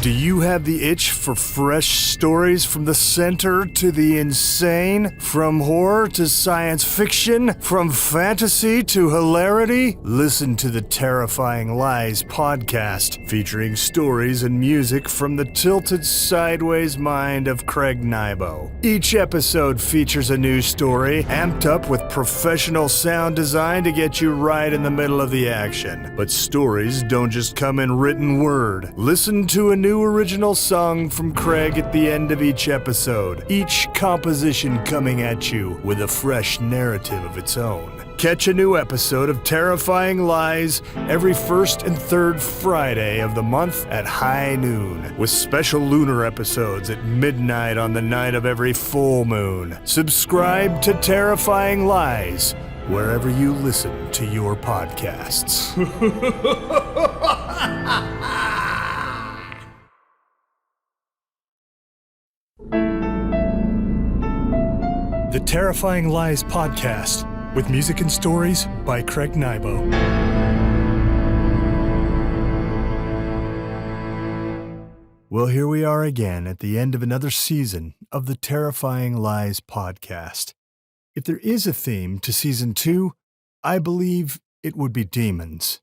Do you have the itch for fresh stories from the center to the insane? From horror to science fiction? From fantasy to hilarity? Listen to the Terrifying Lies podcast, featuring stories and music from the tilted sideways mind of Craig Nybo. Each episode features a new story, amped up with professional sound design to get you right in the middle of the action. But stories don't just come in written word. Listen to a new original song from Craig at the end of each episode, each composition coming at you with a fresh narrative of its own. Catch a new episode of Terrifying Lies every first and third Friday of the month at high noon, with special lunar episodes at midnight on the night of every full moon. Subscribe to Terrifying Lies wherever you listen to your podcasts. The Terrifying Lies podcast, with music and stories by Craig Nybo. Well, here we are again at the end of another season of the Terrifying Lies podcast. If there is a theme to season 2, I believe it would be demons.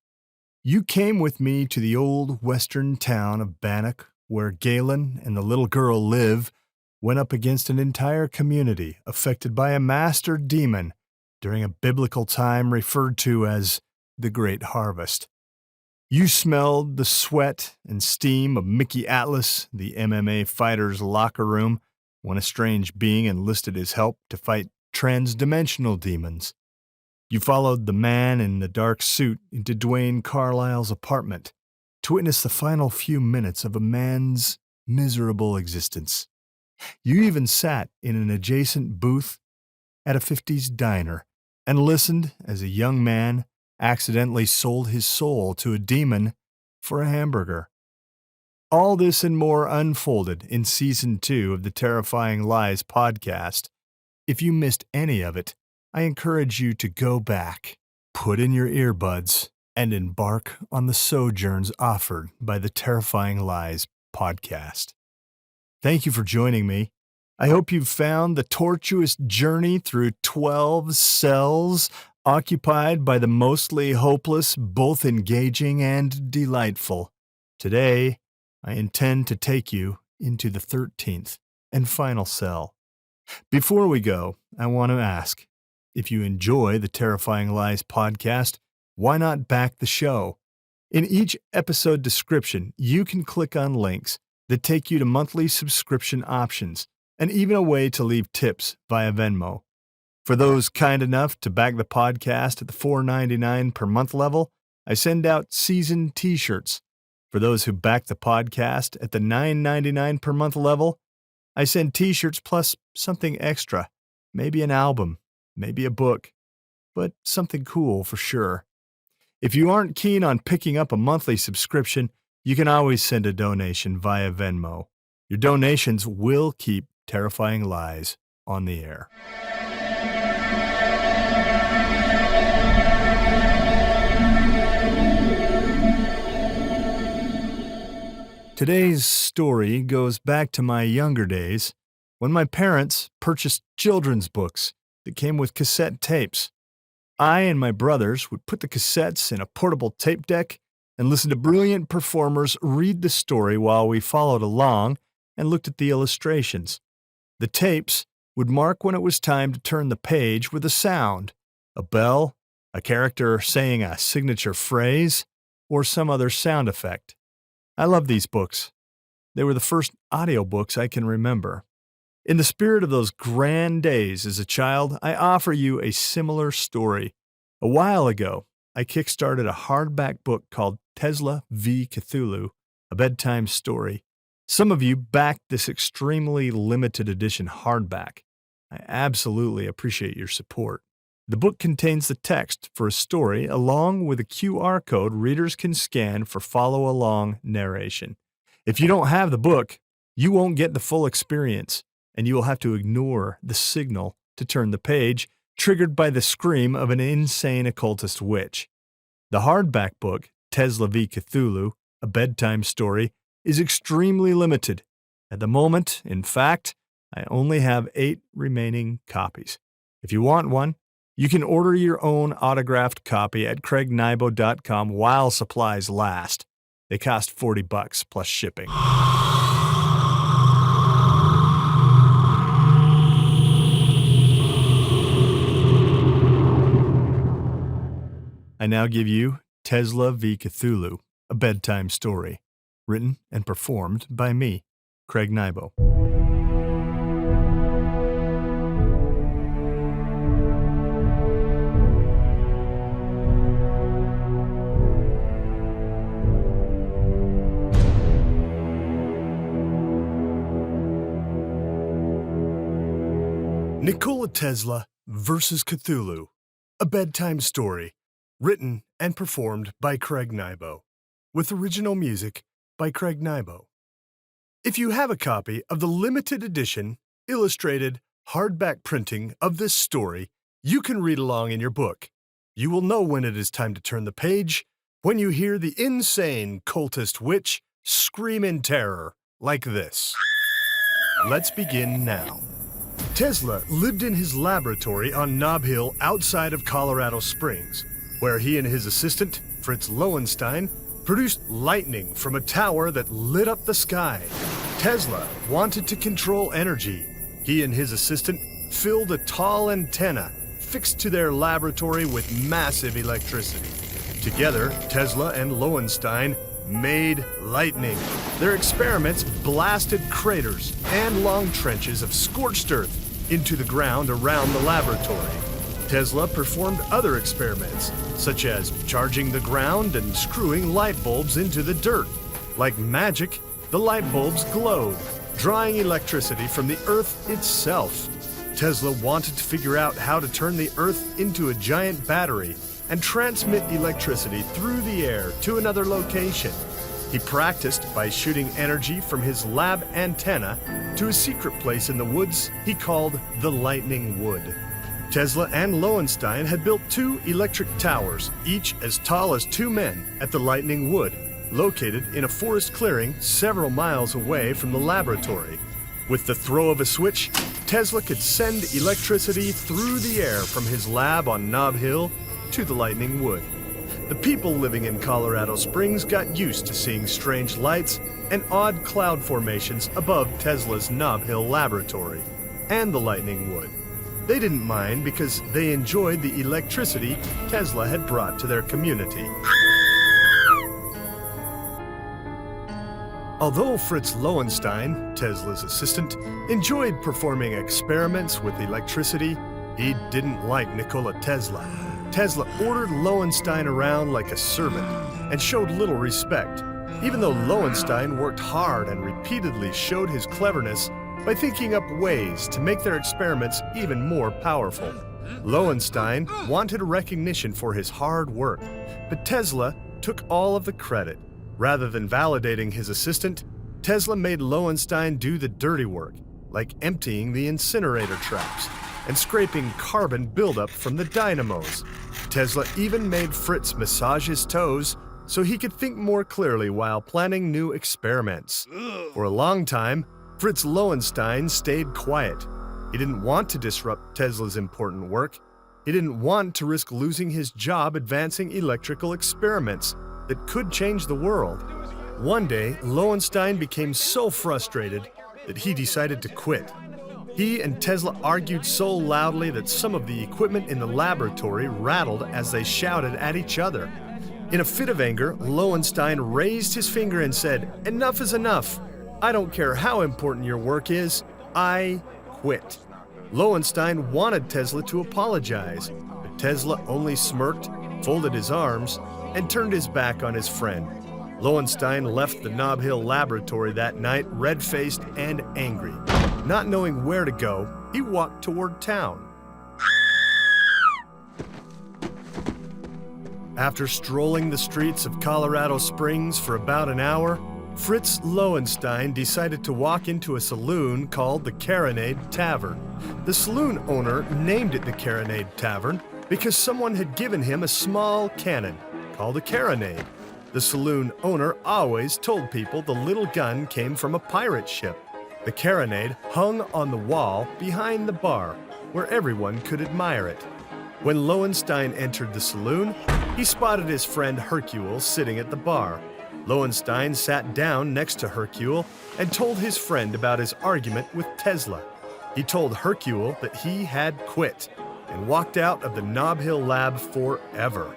You came with me to the old western town of Bannock, where Galen and the little girl Liv went up against an entire community affected by a master demon during a biblical time referred to as the Great Harvest. You smelled the sweat and steam of Mickey Atlas, the MMA fighter's locker room, when a strange being enlisted his help to fight trans-dimensional demons. You followed the man in the dark suit into Dwayne Carlisle's apartment to witness the final few minutes of a man's miserable existence. You even sat in an adjacent booth at a 50s diner and listened as a young man accidentally sold his soul to a demon for a hamburger. All this and more unfolded in Season 2 of the Terrifying Lies podcast. If you missed any of it, I encourage you to go back, put in your earbuds, and embark on the sojourns offered by the Terrifying Lies podcast. Thank you for joining me. I hope you've found the tortuous journey through 12 cells occupied by the mostly hopeless, both engaging and delightful. Today, I intend to take you into the 13th and final cell. Before we go, I want to ask, if you enjoy the Terrifying Lies podcast, why not back the show? In each episode description, you can click on links that take you to monthly subscription options, and even a way to leave tips via Venmo. For those kind enough to back the podcast at the $4.99 per month level, I send out season t-shirts. For those who back the podcast at the $9.99 per month level, I send t-shirts plus something extra, maybe an album, maybe a book, but something cool for sure. If you aren't keen on picking up a monthly subscription, you can always send a donation via Venmo. Your donations will keep Terrifying Lies on the air. Today's story goes back to my younger days when my parents purchased children's books that came with cassette tapes. I and my brothers would put the cassettes in a portable tape deck and listen to brilliant performers read the story while we followed along and looked at the illustrations. The tapes would mark when it was time to turn the page with a sound, a bell, a character saying a signature phrase, or some other sound effect. I love these books. They were the first audiobooks I can remember. In the spirit of those grand days as a child, I offer you a similar story. A while ago, I kickstarted a hardback book called Tesla v. Cthulhu, a bedtime story. Some of you backed this extremely limited edition hardback. I absolutely appreciate your support. The book contains the text for a story along with a QR code readers can scan for follow-along narration. If you don't have the book, you won't get the full experience, and you will have to ignore the signal to turn the page, triggered by the scream of an insane occultist witch. The hardback book, Tesla v. Cthulhu, a bedtime story, is extremely limited. At the moment, in fact, I only have 8 remaining copies. If you want one, you can order your own autographed copy at craignybo.com while supplies last. They cost $40 plus shipping. I now give you Tesla v. Cthulhu, a bedtime story, written and performed by me, Craig Nybo. Nikola Tesla versus Cthulhu, a bedtime story, written and performed by Craig Nybo, with original music by Craig Nybo. If you have a copy of the limited edition, illustrated, hardback printing of this story, you can read along in your book. You will know when it is time to turn the page, when you hear the insane cultist witch scream in terror like this. Let's begin now. Tesla lived in his laboratory on Nob Hill outside of Colorado Springs, where he and his assistant, Fritz Lowenstein, produced lightning from a tower that lit up the sky. Tesla wanted to control energy. He and his assistant filled a tall antenna fixed to their laboratory with massive electricity. Together, Tesla and Lowenstein made lightning. Their experiments blasted craters and long trenches of scorched earth into the ground around the laboratory. Tesla performed other experiments, such as charging the ground and screwing light bulbs into the dirt. Like magic, the light bulbs glowed, drawing electricity from the earth itself. Tesla wanted to figure out how to turn the earth into a giant battery and transmit electricity through the air to another location. He practiced by shooting energy from his lab antenna to a secret place in the woods he called the Lightning Wood. Tesla and Lowenstein had built 2 electric towers, each as tall as 2 men, at the Lightning Wood, located in a forest clearing several miles away from the laboratory. With the throw of a switch, Tesla could send electricity through the air from his lab on Nob Hill to the Lightning Wood. The people living in Colorado Springs got used to seeing strange lights and odd cloud formations above Tesla's Nob Hill laboratory and the Lightning Wood. They didn't mind because they enjoyed the electricity Tesla had brought to their community. Although Fritz Lowenstein, Tesla's assistant, enjoyed performing experiments with electricity, he didn't like Nikola Tesla. Tesla ordered Lowenstein around like a servant and showed little respect, even though Lowenstein worked hard and repeatedly showed his cleverness by thinking up ways to make their experiments even more powerful. Lowenstein wanted recognition for his hard work, but Tesla took all of the credit. Rather than validating his assistant, Tesla made Lowenstein do the dirty work, like emptying the incinerator traps and scraping carbon buildup from the dynamos. Tesla even made Fritz massage his toes so he could think more clearly while planning new experiments. For a long time, Fritz Lowenstein stayed quiet. He didn't want to disrupt Tesla's important work. He didn't want to risk losing his job advancing electrical experiments that could change the world. One day, Lowenstein became so frustrated that he decided to quit. He and Tesla argued so loudly that some of the equipment in the laboratory rattled as they shouted at each other. In a fit of anger, Lowenstein raised his finger and said, "Enough is enough. I don't care how important your work is. I quit." Lowenstein wanted Tesla to apologize, but Tesla only smirked, folded his arms, and turned his back on his friend. Lowenstein left the Nob Hill laboratory that night red-faced and angry. Not knowing where to go, he walked toward town. After strolling the streets of Colorado Springs for about an hour, Fritz Lowenstein decided to walk into a saloon called the Carronade Tavern. The saloon owner named it the Carronade Tavern because someone had given him a small cannon called a carronade. The saloon owner always told people the little gun came from a pirate ship. The carronade hung on the wall behind the bar, where everyone could admire it. When Lowenstein entered the saloon, he spotted his friend Hercule sitting at the bar. Lowenstein sat down next to Hercule and told his friend about his argument with Tesla. He told Hercule that he had quit and walked out of the Nob Hill lab forever.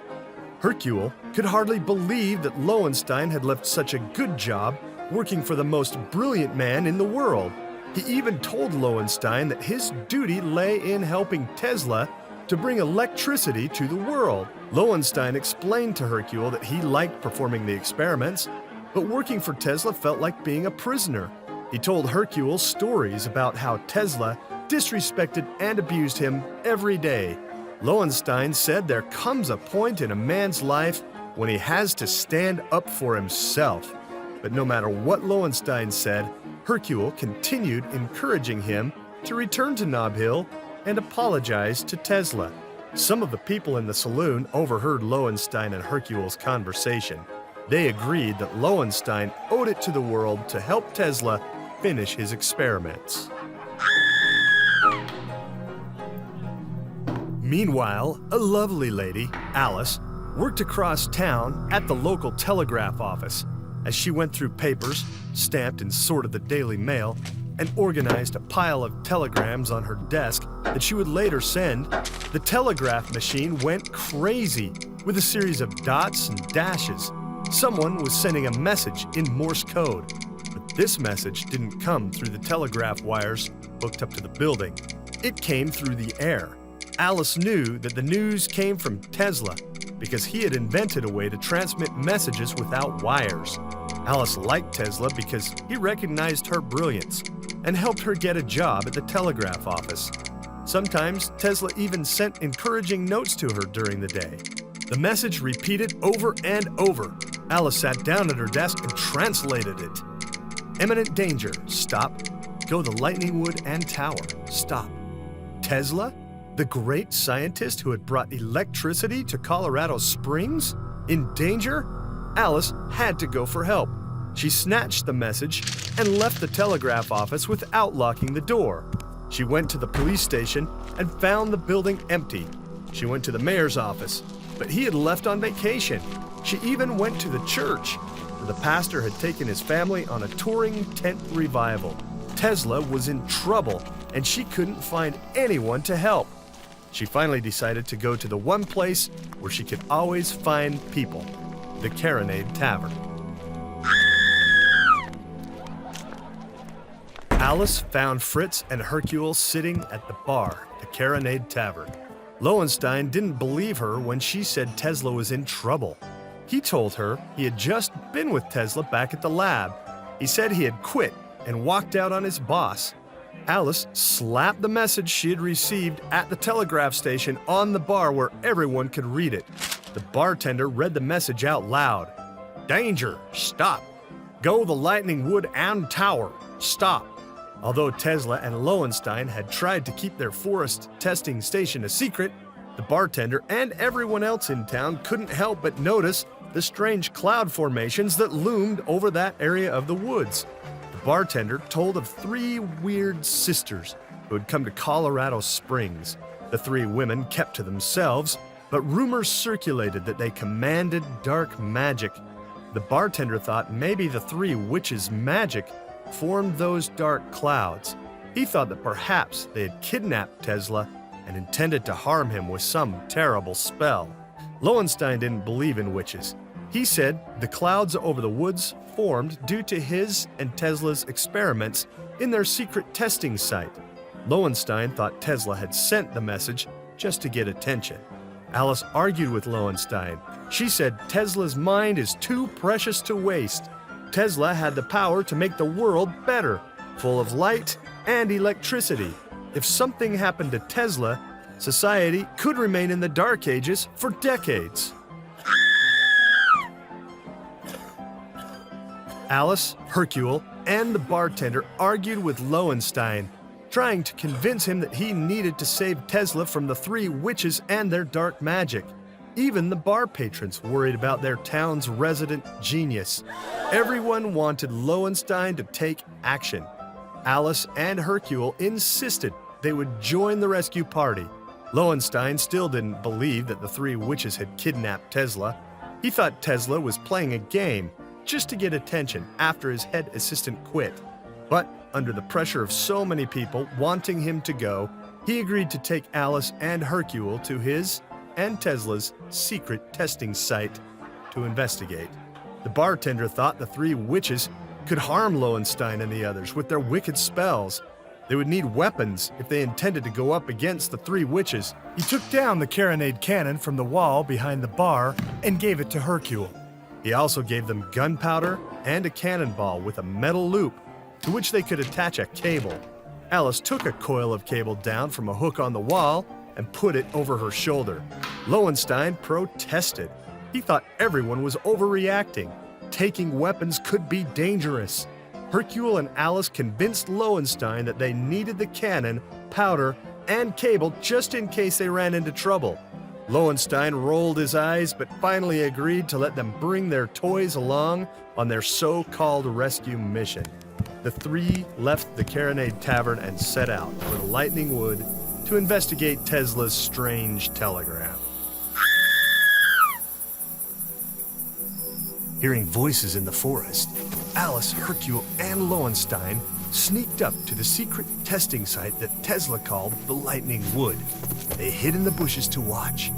Hercule could hardly believe that Lowenstein had left such a good job working for the most brilliant man in the world. He even told Lowenstein that his duty lay in helping Tesla to bring electricity to the world. Lowenstein explained to Hercule that he liked performing the experiments, but working for Tesla felt like being a prisoner. He told Hercule stories about how Tesla disrespected and abused him every day. Lowenstein said there comes a point in a man's life when he has to stand up for himself. But no matter what Lowenstein said, Hercule continued encouraging him to return to Nob Hill and apologize to Tesla. Some of the people in the saloon overheard Lowenstein and Hercule's conversation. They agreed that Lowenstein owed it to the world to help Tesla finish his experiments. Meanwhile, a lovely lady, Alice, worked across town at the local telegraph office. As she went through papers, stamped and sorted the Daily Mail, and organized a pile of telegrams on her desk that she would later send, the telegraph machine went crazy with a series of dots and dashes. Someone was sending a message in Morse code, but this message didn't come through the telegraph wires hooked up to the building. It came through the air. Alice knew that the news came from Tesla because he had invented a way to transmit messages without wires. Alice liked Tesla because he recognized her brilliance and helped her get a job at the telegraph office. Sometimes Tesla even sent encouraging notes to her during the day. The message repeated over and over. Alice sat down at her desk and translated it. Imminent danger, stop. Go the Lightning Wood and Tower, stop. Tesla? The great scientist who had brought electricity to Colorado Springs? In danger? Alice had to go for help. She snatched the message and left the telegraph office without locking the door. She went to the police station and found the building empty. She went to the mayor's office, but he had left on vacation. She even went to the church, where the pastor had taken his family on a touring tent revival. Tesla was in trouble, and she couldn't find anyone to help. She finally decided to go to the one place where she could always find people, the Carronade Tavern. Alice found Fritz and Hercule sitting at the bar, the Carronade Tavern. Lowenstein didn't believe her when she said Tesla was in trouble. He told her he had just been with Tesla back at the lab. He said he had quit and walked out on his boss. Alice slapped the message she had received at the telegraph station on the bar where everyone could read it. The bartender read the message out loud. Danger, stop. Go the Lightning Wood and Tower, stop. Although Tesla and Lowenstein had tried to keep their forest testing station a secret, the bartender and everyone else in town couldn't help but notice the strange cloud formations that loomed over that area of the woods. The bartender told of 3 weird sisters who had come to Colorado Springs. The 3 women kept to themselves, but rumors circulated that they commanded dark magic. The bartender thought maybe the 3 witches' magic formed those dark clouds. He thought that perhaps they had kidnapped Tesla and intended to harm him with some terrible spell. Lowenstein didn't believe in witches. He said the clouds over the woods formed due to his and Tesla's experiments in their secret testing site. Lowenstein thought Tesla had sent the message just to get attention. Alice argued with Lowenstein. She said Tesla's mind is too precious to waste. Tesla had the power to make the world better, full of light and electricity. If something happened to Tesla, society could remain in the Dark Ages for decades. Alice, Hercule, and the bartender argued with Lowenstein, trying to convince him that he needed to save Tesla from the 3 witches and their dark magic. Even the bar patrons worried about their town's resident genius. Everyone wanted Lowenstein to take action. Alice and Hercule insisted they would join the rescue party. Lowenstein still didn't believe that the three witches had kidnapped Tesla. He thought Tesla was playing a game just to get attention after his head assistant quit. But under the pressure of so many people wanting him to go, he agreed to take Alice and Hercule to his and Tesla's secret testing site to investigate. The bartender thought the three witches could harm Lowenstein and the others with their wicked spells. They would need weapons if they intended to go up against the three witches. He took down the carronade cannon from the wall behind the bar and gave it to Hercule. He also gave them gunpowder and a cannonball with a metal loop to which they could attach a cable. Alice took a coil of cable down from a hook on the wall and put it over her shoulder. Lowenstein protested. He thought everyone was overreacting. Taking weapons could be dangerous. Hercule and Alice convinced Lowenstein that they needed the cannon, powder, and cable just in case they ran into trouble. Lowenstein rolled his eyes but finally agreed to let them bring their toys along on their so-called rescue mission. The three left the Carronade Tavern and set out for the Lightning Wood to investigate Tesla's strange telegram. Hearing voices in the forest, Alice, Hercule, and Lowenstein sneaked up to the secret testing site that Tesla called the Lightning Wood. They hid in the bushes to watch.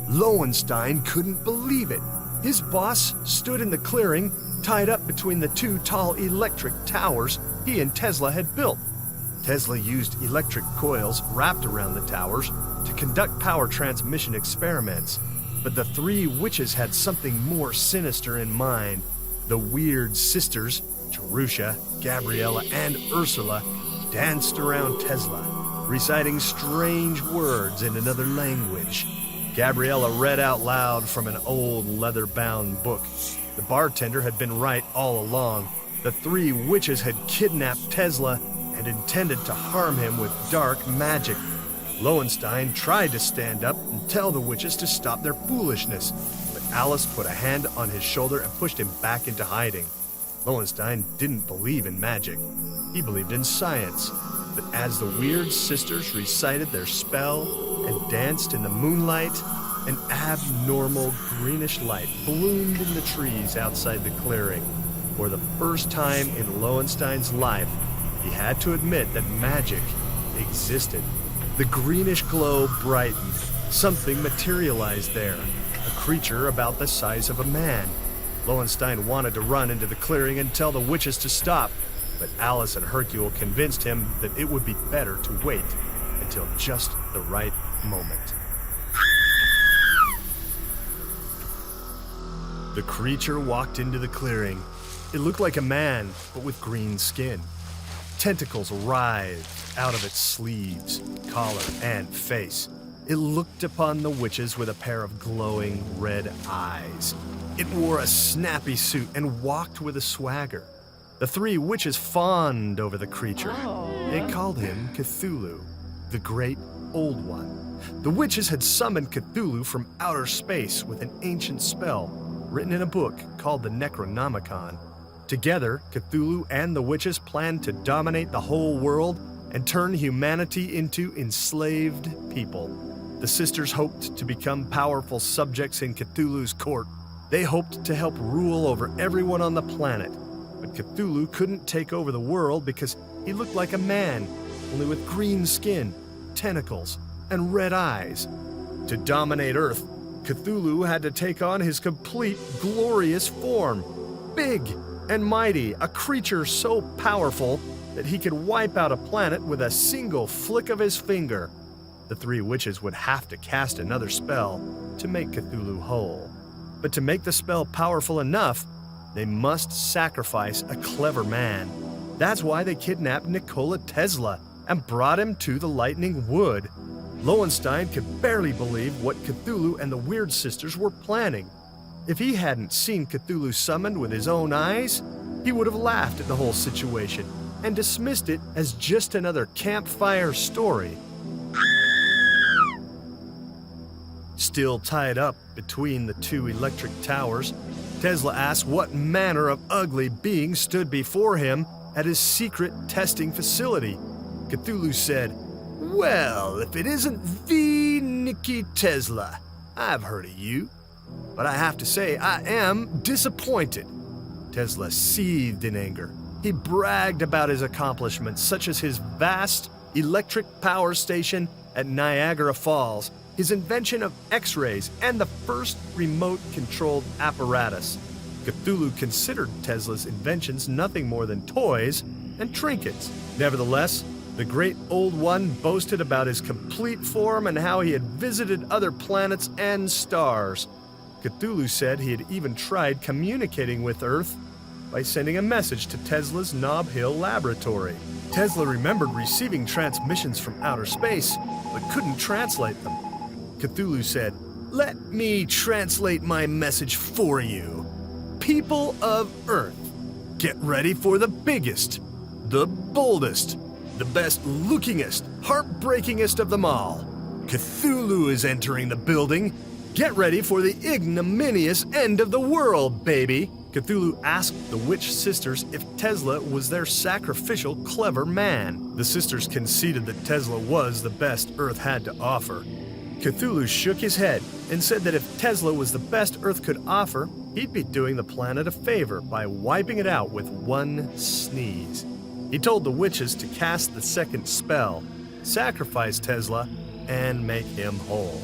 Lowenstein couldn't believe it. His boss stood in the clearing, tied up between the two tall electric towers he and Tesla had built. Tesla used electric coils wrapped around the towers to conduct power transmission experiments. But the three witches had something more sinister in mind. The weird sisters, Jerusha, Gabriella, and Ursula, danced around Tesla, reciting strange words in another language. Gabriella read out loud from an old leather-bound book. The bartender had been right all along. The three witches had kidnapped Tesla and intended to harm him with dark magic. Lowenstein tried to stand up and tell the witches to stop their foolishness, but Alice put a hand on his shoulder and pushed him back into hiding. Lowenstein didn't believe in magic. He believed in science. But as the weird sisters recited their spell and danced in the moonlight, an abnormal greenish light bloomed in the trees outside the clearing. For the first time in Lowenstein's life, he had to admit that magic existed. The greenish glow brightened. Something materialized there, a creature about the size of a man. Lowenstein wanted to run into the clearing and tell the witches to stop, but Alice and Hercule convinced him that it would be better to wait until just the right moment. The creature walked into the clearing. It looked like a man, but with green skin. Tentacles writhed out of its sleeves, collar, and face. It looked upon the witches with a pair of glowing red eyes. It wore a snappy suit and walked with a swagger. The three witches fawned over the creature. They called him Cthulhu, the Great Old One. The witches had summoned Cthulhu from outer space with an ancient spell written in a book called the Necronomicon. Together, Cthulhu and the witches planned to dominate the whole world and turn humanity into enslaved people. The sisters hoped to become powerful subjects in Cthulhu's court. They hoped to help rule over everyone on the planet. But Cthulhu couldn't take over the world because he looked like a man, only with green skin, tentacles, and red eyes. To dominate Earth, Cthulhu had to take on his complete glorious form. Big and mighty, a creature so powerful that he could wipe out a planet with a single flick of his finger. The three witches would have to cast another spell to make Cthulhu whole. But to make the spell powerful enough, they must sacrifice a clever man. That's why they kidnapped Nikola Tesla and brought him to the Lightning Wood. Lowenstein could barely believe what Cthulhu and the Weird Sisters were planning. If he hadn't seen Cthulhu summoned with his own eyes, he would have laughed at the whole situation and dismissed it as just another campfire story. Still tied up between the two electric towers, Tesla asked what manner of ugly being stood before him at his secret testing facility. Cthulhu said, "Well, if it isn't the Nikola Tesla, I've heard of you. But I have to say, I am disappointed." Tesla seethed in anger. He bragged about his accomplishments, such as his vast electric power station at Niagara Falls, his invention of X-rays, and the first remote-controlled apparatus. Cthulhu considered Tesla's inventions nothing more than toys and trinkets. Nevertheless, the great old one boasted about his complete form and how he had visited other planets and stars. Cthulhu said he had even tried communicating with Earth by sending a message to Tesla's Nob Hill laboratory. Tesla remembered receiving transmissions from outer space, but couldn't translate them. Cthulhu said, "Let me translate my message for you. People of Earth, get ready for the biggest, the boldest, the best-lookingest, heartbreakingest of them all. Cthulhu is entering the building. Get ready for the ignominious end of the world, baby." Cthulhu asked the witch sisters if Tesla was their sacrificial clever man. The sisters conceded that Tesla was the best Earth had to offer. Cthulhu shook his head and said that if Tesla was the best Earth could offer, he'd be doing the planet a favor by wiping it out with one sneeze. He told the witches to cast the second spell, sacrifice Tesla, and make him whole.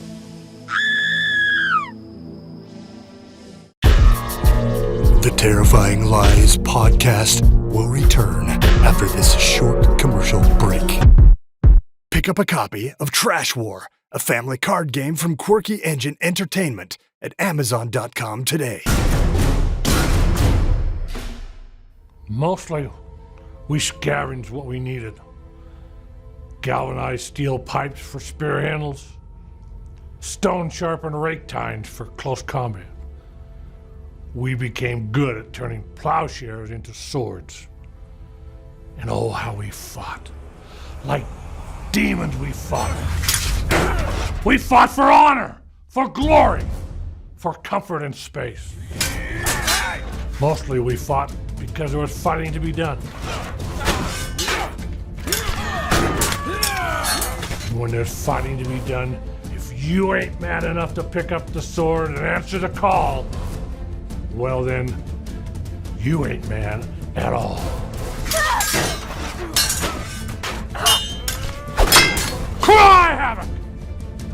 The Terrifying Lies podcast will return after this short commercial break. Pick up a copy of Trash War, a family card game from Quirky Engine Entertainment at Amazon.com today. Mostly, we scavenged what we needed. Galvanized steel pipes for spear handles, stone-sharpened rake tines for close combat. We became good at turning plowshares into swords. And oh, how we fought. Like demons we fought. We fought for honor, for glory, for comfort and space. Mostly we fought because there was fighting to be done. When there's fighting to be done, if you ain't man enough to pick up the sword and answer the call, well then, you ain't man at all. Cry havoc!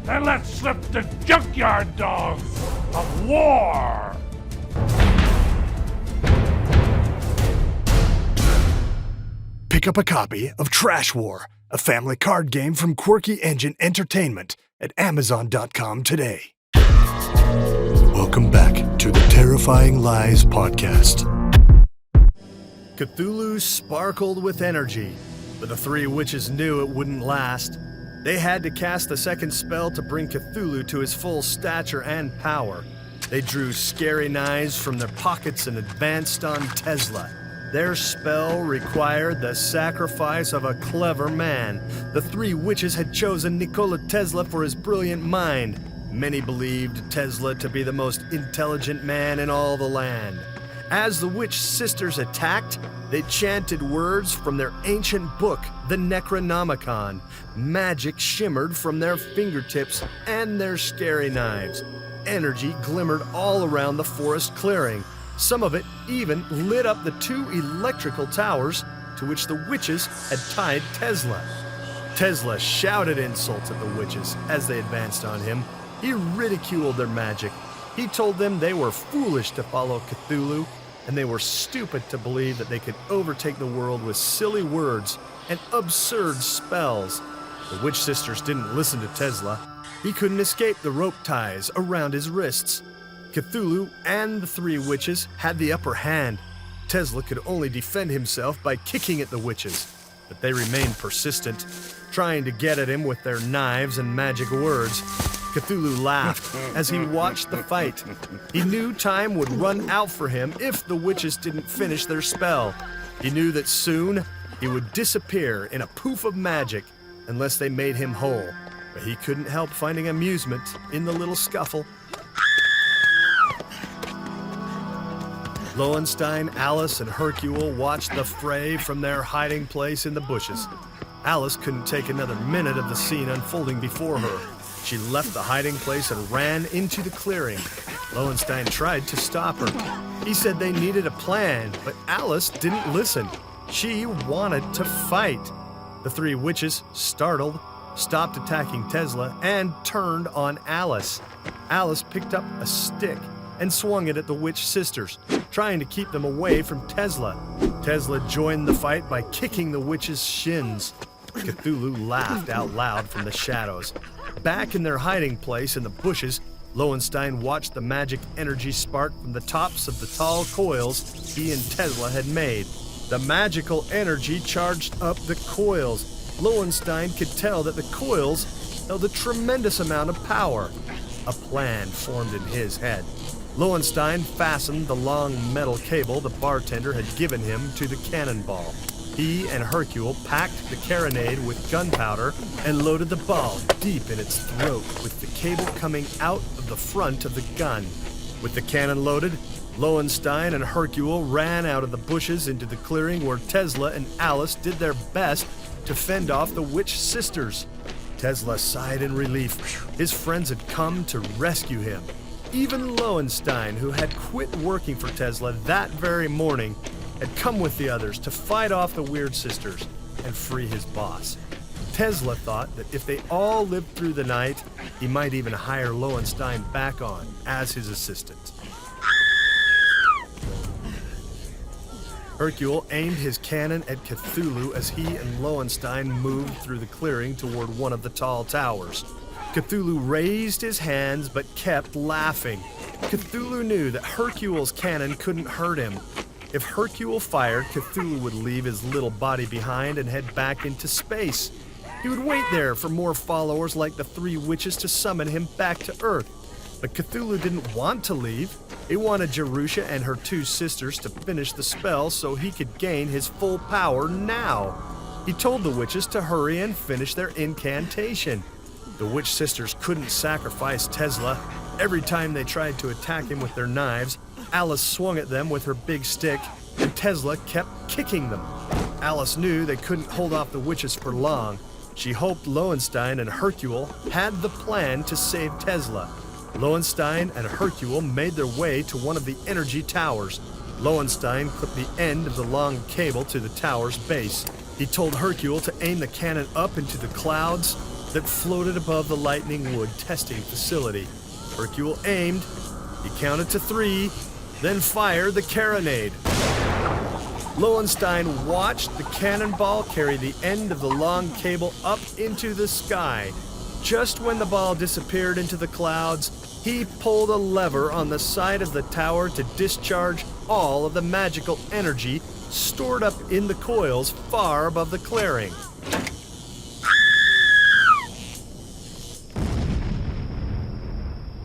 And let's slip the junkyard dogs of war! Pick up a copy of Trash War, a family card game from Quirky Engine Entertainment at Amazon.com today. Welcome back to the Terrifying Lies podcast. Cthulhu sparkled with energy, but the three witches knew it wouldn't last. They had to cast the second spell to bring Cthulhu to his full stature and power. They drew scary knives from their pockets and advanced on Tesla. Their spell required the sacrifice of a clever man. The three witches had chosen Nikola Tesla for his brilliant mind. Many believed Tesla to be the most intelligent man in all the land. As the witch sisters attacked, they chanted words from their ancient book, the Necronomicon. Magic shimmered from their fingertips and their scary knives. Energy glimmered all around the forest clearing. Some of it even lit up the two electrical towers to which the witches had tied Tesla. Tesla shouted insults at the witches as they advanced on him. He ridiculed their magic. He told them they were foolish to follow Cthulhu, and they were stupid to believe that they could overtake the world with silly words and absurd spells. The witch sisters didn't listen to Tesla. He couldn't escape the rope ties around his wrists. Cthulhu and the three witches had the upper hand. Tesla could only defend himself by kicking at the witches, but they remained persistent, trying to get at him with their knives and magic words. Cthulhu laughed as he watched the fight. He knew time would run out for him if the witches didn't finish their spell. He knew that soon he would disappear in a poof of magic unless they made him whole. but he couldn't help finding amusement in the little scuffle. Lowenstein, Alice, and Hercule watched the fray from their hiding place in the bushes. Alice couldn't take another minute of the scene unfolding before her. She left the hiding place and ran into the clearing. Lowenstein tried to stop her. He said they needed a plan, but Alice didn't listen. She wanted to fight. The three witches, startled, stopped attacking Tesla and turned on Alice. Alice picked up a stick and swung it at the witch sisters, trying to keep them away from Tesla. Tesla joined the fight by kicking the witch's shins. Cthulhu laughed out loud from the shadows. Back in their hiding place in the bushes, Lowenstein watched the magic energy spark from the tops of the tall coils he and Tesla had made. The magical energy charged up the coils. Lowenstein could tell that the coils held a tremendous amount of power. A plan formed in his head. Lowenstein fastened the long metal cable the bartender had given him to the cannonball. He and Hercule packed the carronade with gunpowder and loaded the ball deep in its throat with the cable coming out of the front of the gun. With the cannon loaded, Lowenstein and Hercule ran out of the bushes into the clearing where Tesla and Alice did their best to fend off the witch sisters. Tesla sighed in relief. His friends had come to rescue him. Even Lowenstein, who had quit working for Tesla that very morning, had come with the others to fight off the weird sisters and free his boss. Tesla thought that if they all lived through the night, he might even hire Lowenstein back on as his assistant. Hercule aimed his cannon at Cthulhu as he and Lowenstein moved through the clearing toward one of the tall towers. Cthulhu raised his hands but kept laughing. Cthulhu knew that Hercule's cannon couldn't hurt him. If Hercule fired, Cthulhu would leave his little body behind and head back into space. He would wait there for more followers like the three witches to summon him back to Earth. But Cthulhu didn't want to leave. He wanted Jerusha and her two sisters to finish the spell so he could gain his full power now. He told the witches to hurry and finish their incantation. The witch sisters couldn't sacrifice Tesla. Every time they tried to attack him with their knives, Alice swung at them with her big stick, and Tesla kept kicking them. Alice knew they couldn't hold off the witches for long. She hoped Lowenstein and Hercule had the plan to save Tesla. Lowenstein and Hercule made their way to one of the energy towers. Lowenstein clipped the end of the long cable to the tower's base. He told Hercule to aim the cannon up into the clouds that floated above the Lightning Wood testing facility. Hercule aimed, he counted to 3, then fired the carronade. Lowenstein watched the cannonball carry the end of the long cable up into the sky. Just when the ball disappeared into the clouds, he pulled a lever on the side of the tower to discharge all of the magical energy stored up in the coils far above the clearing.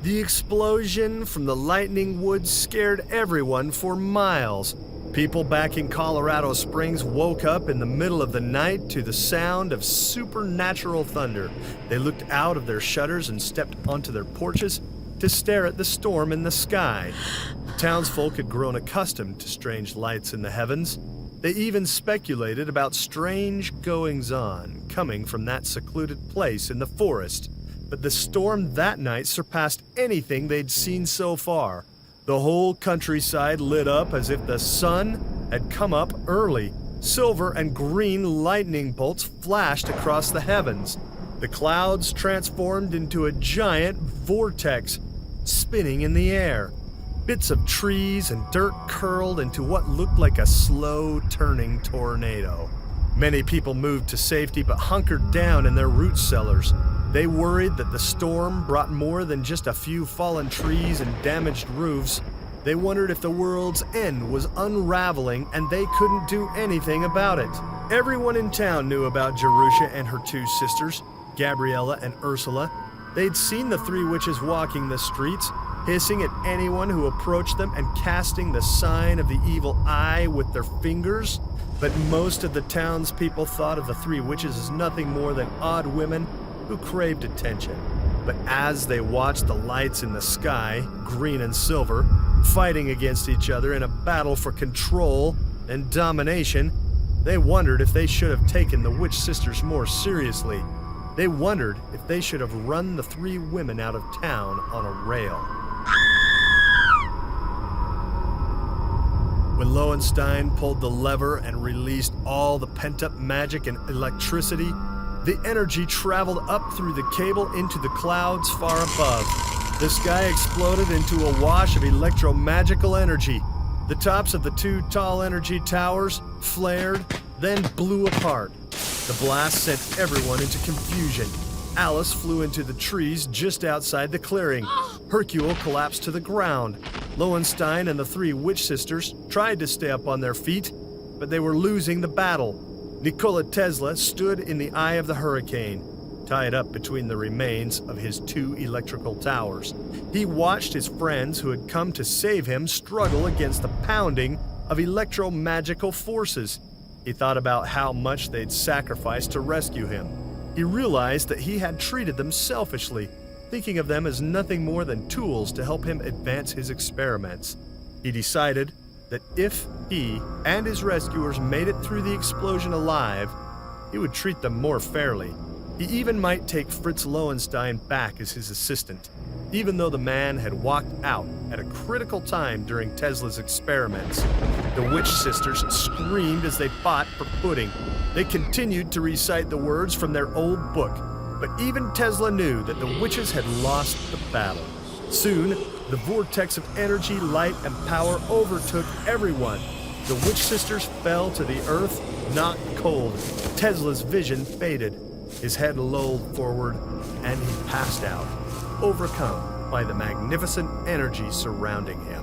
The explosion from the Lightning Wood scared everyone for miles. People back in Colorado Springs woke up in the middle of the night to the sound of supernatural thunder. They looked out of their shutters and stepped onto their porches to stare at the storm in the sky. The townsfolk had grown accustomed to strange lights in the heavens. They even speculated about strange goings-on coming from that secluded place in the forest. But the storm that night surpassed anything they'd seen so far. The whole countryside lit up as if the sun had come up early. Silver and green lightning bolts flashed across the heavens. The clouds transformed into a giant vortex, spinning in the air. Bits of trees and dirt curled into what looked like a slow-turning tornado. Many people moved to safety but hunkered down in their root cellars. They worried that the storm brought more than just a few fallen trees and damaged roofs. They wondered if the world's end was unraveling and they couldn't do anything about it. Everyone in town knew about Jerusha and her two sisters, Gabriella and Ursula. They'd seen the three witches walking the streets, hissing at anyone who approached them and casting the sign of the evil eye with their fingers. But most of the townspeople thought of the three witches as nothing more than odd women who craved attention. But as they watched the lights in the sky, green and silver, fighting against each other in a battle for control and domination, they wondered if they should have taken the Witch Sisters more seriously. They wondered if they should have run the three women out of town on a rail. When Lowenstein pulled the lever and released all the pent-up magic and electricity, the energy traveled up through the cable into the clouds far above. The sky exploded into a wash of electromagical energy. The tops of the two tall energy towers flared, then blew apart. The blast sent everyone into confusion. Alice flew into the trees just outside the clearing. Hercule collapsed to the ground. Lowenstein and the three Witch Sisters tried to stay up on their feet, but they were losing the battle. Nikola Tesla stood in the eye of the hurricane, tied up between the remains of his two electrical towers. He watched his friends who had come to save him struggle against the pounding of electromagical forces. He thought about how much they'd sacrificed to rescue him. He realized that he had treated them selfishly, thinking of them as nothing more than tools to help him advance his experiments. He decided that if he and his rescuers made it through the explosion alive, he would treat them more fairly. He even might take Fritz Lowenstein back as his assistant, even though the man had walked out at a critical time during Tesla's experiments. The Witch Sisters screamed as they fought for footing. They continued to recite the words from their old book, but even Tesla knew that the witches had lost the battle. Soon, the vortex of energy, light, and power overtook everyone. The Witch Sisters fell to the earth, knocked cold. Tesla's vision faded. His head lolled forward, and he passed out, overcome by the magnificent energy surrounding him.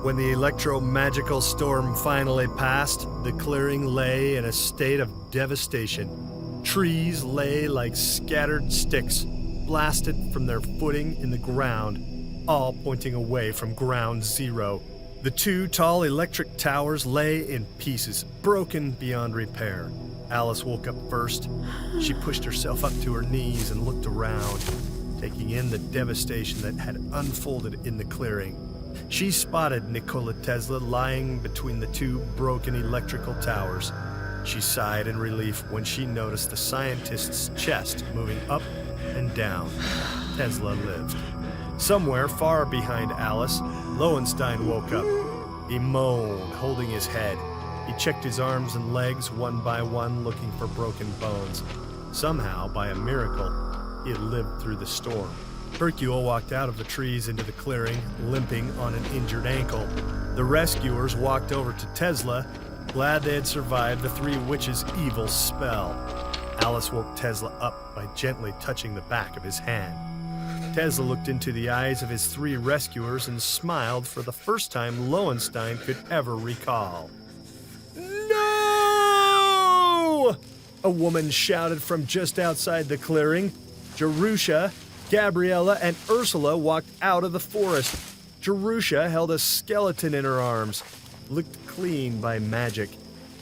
When the electro-magical storm finally passed, the clearing lay in a state of devastation. Trees lay like scattered sticks, blasted from their footing in the ground, all pointing away from ground zero. The two tall electric towers lay in pieces, broken beyond repair. Alice woke up first. She pushed herself up to her knees and looked around, taking in the devastation that had unfolded in the clearing. She spotted Nikola Tesla lying between the two broken electrical towers. She sighed in relief when she noticed the scientist's chest moving up and down. Tesla lived. Somewhere far behind Alice, Lowenstein woke up. He moaned, holding his head. He checked his arms and legs one by one, looking for broken bones. Somehow, by a miracle, he had lived through the storm. Hercule walked out of the trees into the clearing, limping on an injured ankle. The rescuers walked over to Tesla, glad they had survived the three witches' evil spell. Alice woke Tesla up by gently touching the back of his hand. Tesla looked into the eyes of his three rescuers and smiled for the first time Lowenstein could ever recall. No! A woman shouted from just outside the clearing. Jerusha, Gabriella, and Ursula walked out of the forest. Jerusha held a skeleton in her arms, licked clean by magic.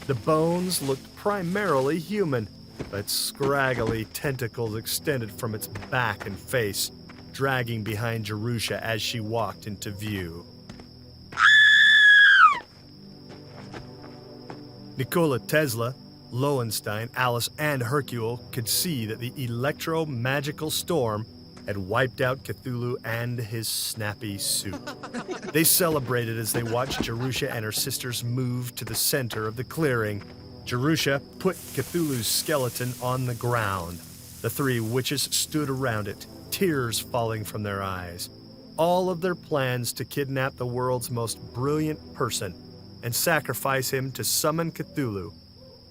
The bones looked primarily human, but scraggly tentacles extended from its back and face, dragging behind Jerusha as she walked into view. Nikola Tesla, Lowenstein, Alice, and Hercule could see that the electro-magical storm had wiped out Cthulhu and his snappy soup. They celebrated as they watched Jerusha and her sisters move to the center of the clearing. Jerusha put Cthulhu's skeleton on the ground. The three witches stood around it, tears falling from their eyes. All of their plans to kidnap the world's most brilliant person and sacrifice him to summon Cthulhu.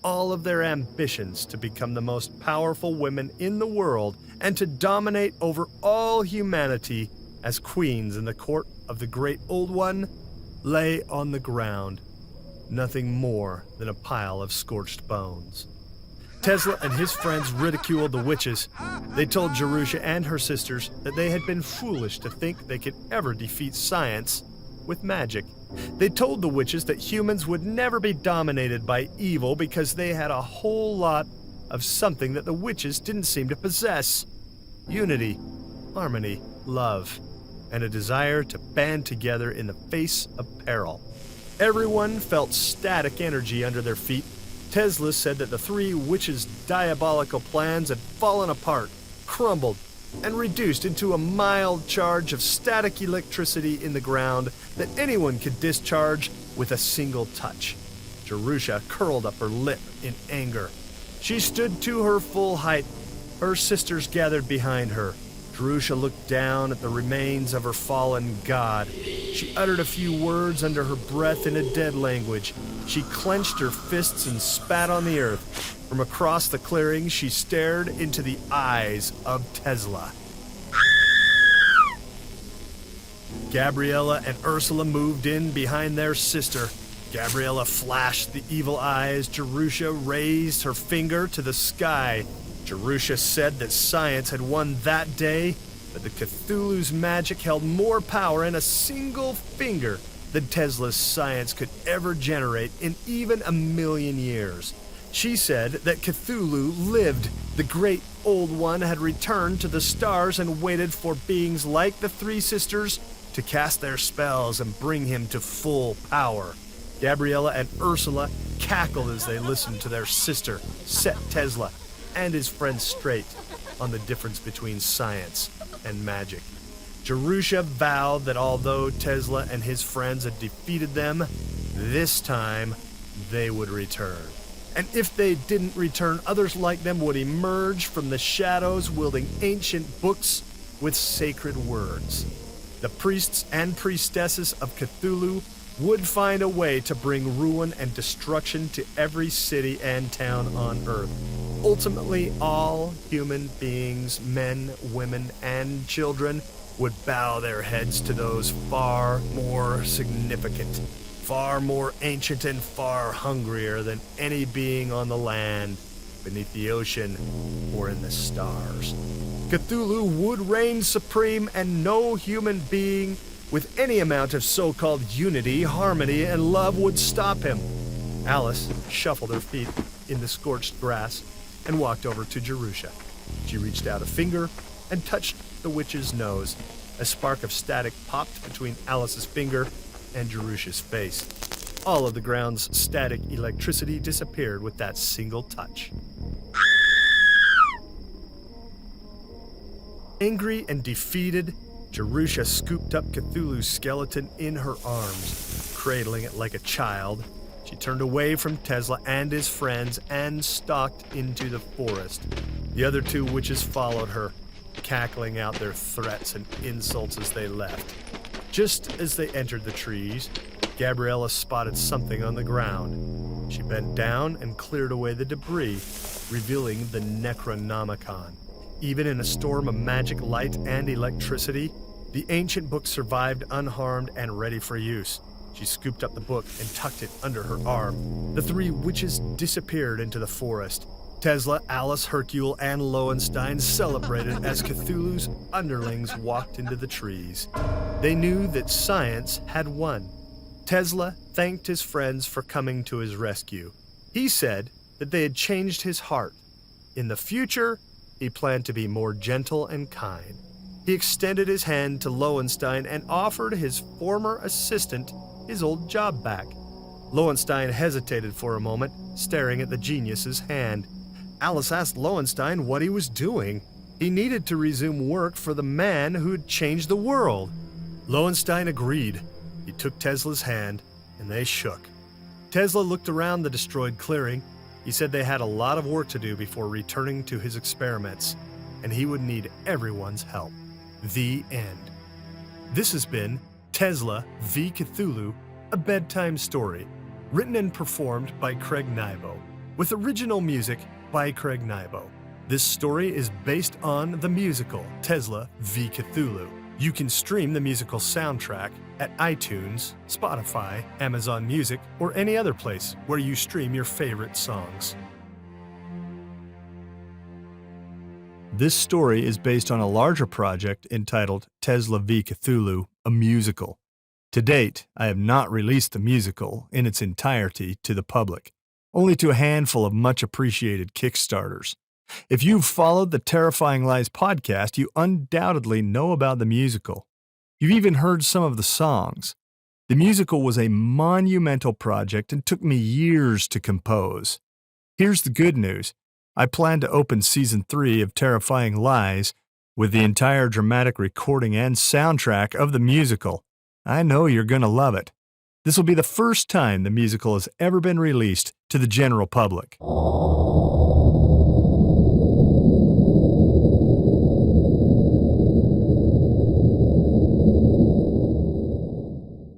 All of their ambitions to become the most powerful women in the world and to dominate over all humanity as queens in the court of the Great Old One lay on the ground, nothing more than a pile of scorched bones. Tesla and his friends ridiculed the witches. They told Jerusha and her sisters that they had been foolish to think they could ever defeat science with magic. They told the witches that humans would never be dominated by evil because they had a whole lot of something that the witches didn't seem to possess: unity, harmony, love, and a desire to band together in the face of peril. Everyone felt static energy under their feet. Tesla said that the three witches' diabolical plans had fallen apart, crumbled, and reduced into a mild charge of static electricity in the ground that anyone could discharge with a single touch. Jerusha curled up her lip in anger. She stood to her full height. Her sisters gathered behind her. Jerusha looked down at the remains of her fallen god. She uttered a few words under her breath in a dead language. She clenched her fists and spat on the earth. From across the clearing, she stared into the eyes of Tesla. Gabriella and Ursula moved in behind their sister. Gabriella flashed the evil eyes. Jerusha raised her finger to the sky. Jerusha said that science had won that day, but the Cthulhu's magic held more power in a single finger than Tesla's science could ever generate in even 1,000,000 years. She said that Cthulhu lived. The great old one had returned to the stars and waited for beings like the three sisters to cast their spells and bring him to full power. Gabriella and Ursula cackled as they listened to their sister set Tesla and his friends straight on the difference between science and magic. Jerusha vowed that although Tesla and his friends had defeated them, this time they would return. And if they didn't return, others like them would emerge from the shadows wielding ancient books with sacred words. The priests and priestesses of Cthulhu would find a way to bring ruin and destruction to every city and town on Earth. Ultimately, all human beings, men, women, and children, would bow their heads to those far more significant, far more ancient, and far hungrier than any being on the land, beneath the ocean, or in the stars. Cthulhu would reign supreme, and no human being with any amount of so-called unity, harmony, and love would stop him. Alice shuffled her feet in the scorched grass and walked over to Jerusha. She reached out a finger and touched the witch's nose. A spark of static popped between Alice's finger and Jerusha's face. All of the ground's static electricity disappeared with that single touch. Angry and defeated, Jerusha scooped up Cthulhu's skeleton in her arms, cradling it like a child. She turned away from Tesla and his friends and stalked into the forest. The other two witches followed her, cackling out their threats and insults as they left. Just as they entered the trees, Gabriella spotted something on the ground. She bent down and cleared away the debris, revealing the Necronomicon. Even in a storm of magic light and electricity, the ancient book survived unharmed and ready for use. She scooped up the book and tucked it under her arm. The three witches disappeared into the forest. Tesla, Alice, Hercule, and Lowenstein celebrated as Cthulhu's underlings walked into the trees. They knew that science had won. Tesla thanked his friends for coming to his rescue. He said that they had changed his heart. In the future, he planned to be more gentle and kind. He extended his hand to Lowenstein and offered his former assistant his old job back. Lowenstein hesitated for a moment, staring at the genius's hand. Alice asked Lowenstein what he was doing. He needed to resume work for the man who'd changed the world. Lowenstein agreed. He took Tesla's hand, and they shook. Tesla looked around the destroyed clearing. He said they had a lot of work to do before returning to his experiments, and he would need everyone's help. The end. This has been Tesla v. Cthulhu, a bedtime story, written and performed by Craig Nybo, with original music by Craig Nybo. This story is based on the musical Tesla v. Cthulhu. You can stream the musical soundtrack at iTunes, Spotify, Amazon Music, or any other place where you stream your favorite songs. This story is based on a larger project entitled Tesla v. Cthulhu, a musical. To date, I have not released the musical in its entirety to the public, only to a handful of much appreciated Kickstarters. If you've followed the Terrifying Lies podcast, you undoubtedly know about the musical. You've even heard some of the songs. The musical was a monumental project and took me years to compose. Here's the good news. I plan to open Season 3 of Terrifying Lies with the entire dramatic recording and soundtrack of the musical. I know you're going to love it. This will be the first time the musical has ever been released to the general public.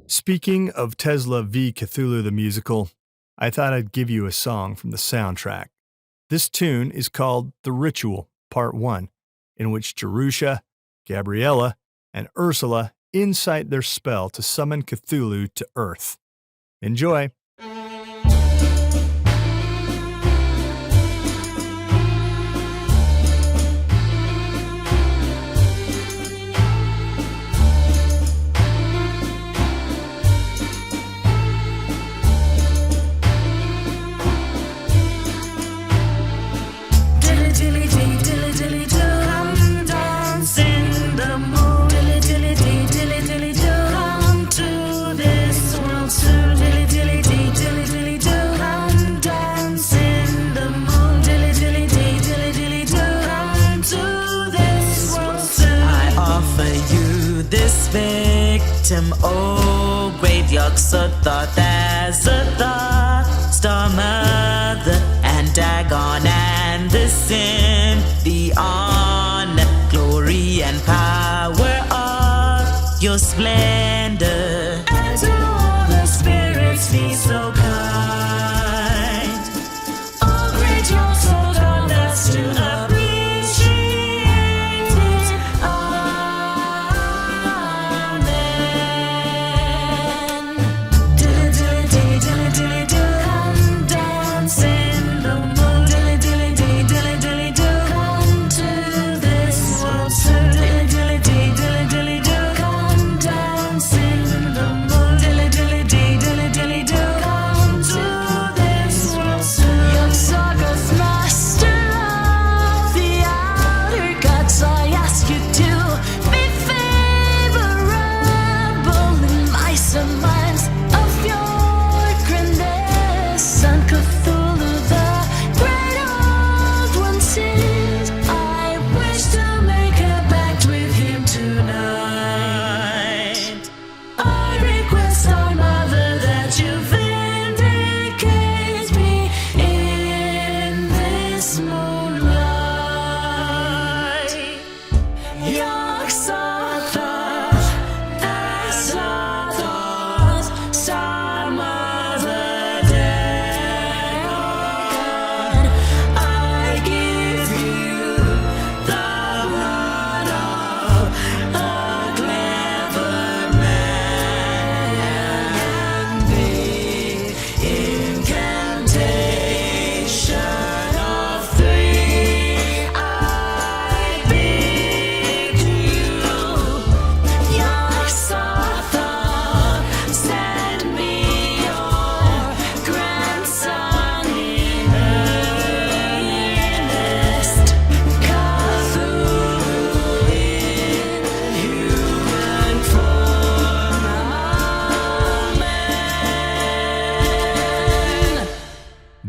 Speaking of Tesla v. Cthulhu the musical, I thought I'd give you a song from the soundtrack. This tune is called The Ritual, Part 1, in which Jerusha, Gabriella, and Ursula incite their spell to summon Cthulhu to Earth. Enjoy! Oh, graveyard so thought as a thought, Star Mother and Dagon and the Symbionn, glory and power of your splendor. And to all the spirits be so kind. Oh, great your soul told us to appreciate it.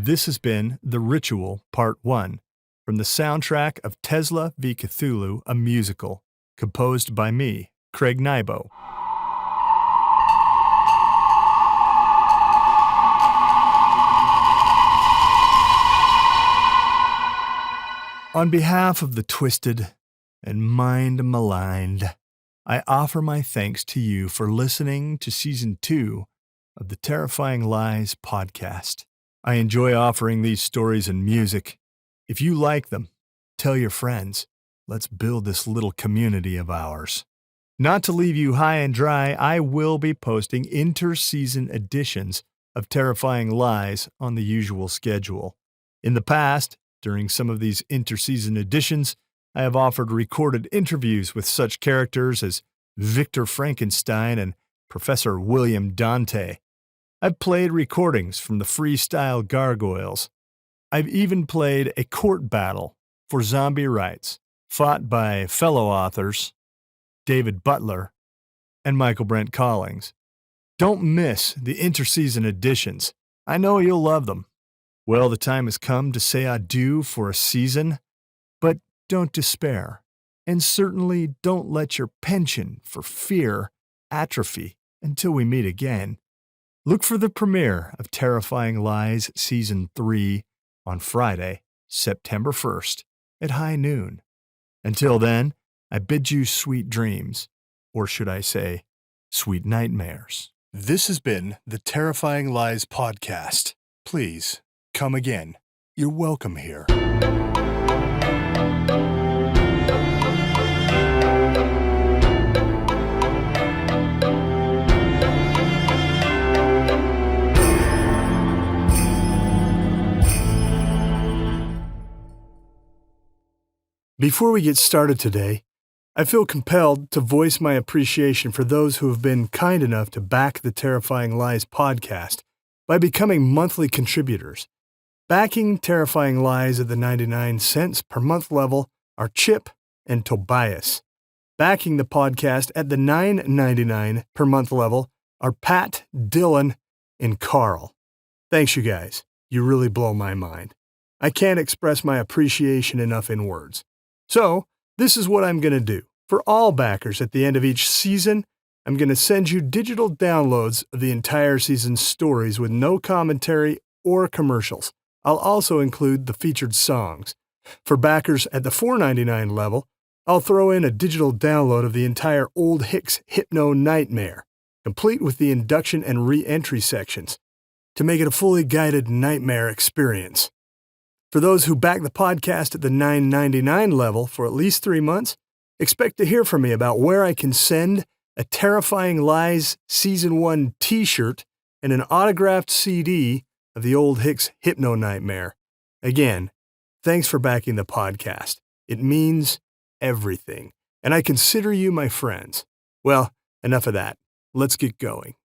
This has been The Ritual, Part 1, from the soundtrack of Tesla v. Cthulhu, a musical, composed by me, Craig Nybo. On behalf of the twisted and mind-maligned, I offer my thanks to you for listening to Season 2 of the Terrifying Lies podcast. I enjoy offering these stories and music. If you like them, tell your friends. Let's build this little community of ours. Not to leave you high and dry, I will be posting inter-season editions of Terrifying Lies on the usual schedule. In the past, during some of these inter-season editions, I have offered recorded interviews with such characters as Victor Frankenstein and Professor William Dante. I've played recordings from the Freestyle Gargoyles. I've even played a court battle for zombie rights, fought by fellow authors David Butler and Michael Brent Collings. Don't miss the interseason editions. I know you'll love them. Well, the time has come to say adieu for a season, but don't despair. And certainly don't let your penchant for fear atrophy until we meet again. Look for the premiere of Terrifying Lies Season 3 on Friday, September 1st at high noon. Until then, I bid you sweet dreams, or should I say, sweet nightmares. This has been the Terrifying Lies podcast. Please come again. You're welcome here. Before we get started today, I feel compelled to voice my appreciation for those who have been kind enough to back the Terrifying Lies podcast by becoming monthly contributors. Backing Terrifying Lies at the 99 cents per month level are Chip and Tobias. Backing the podcast at the $9.99 per month level are Pat, Dylan, and Carl. Thanks, you guys. You really blow my mind. I can't express my appreciation enough in words. So, this is what I'm going to do. For all backers at the end of each season, I'm going to send you digital downloads of the entire season's stories with no commentary or commercials. I'll also include the featured songs. For backers at the $4.99 level, I'll throw in a digital download of the entire Old Hicks Hypno Nightmare, complete with the induction and re-entry sections, to make it a fully guided nightmare experience. For those who back the podcast at the $9.99 level for at least 3 months, expect to hear from me about where I can send a Terrifying Lies Season 1 t-shirt and an autographed CD of the Old Hicks Hypno Nightmare. Again, thanks for backing the podcast. It means everything, and I consider you my friends. Well, enough of that. Let's get going.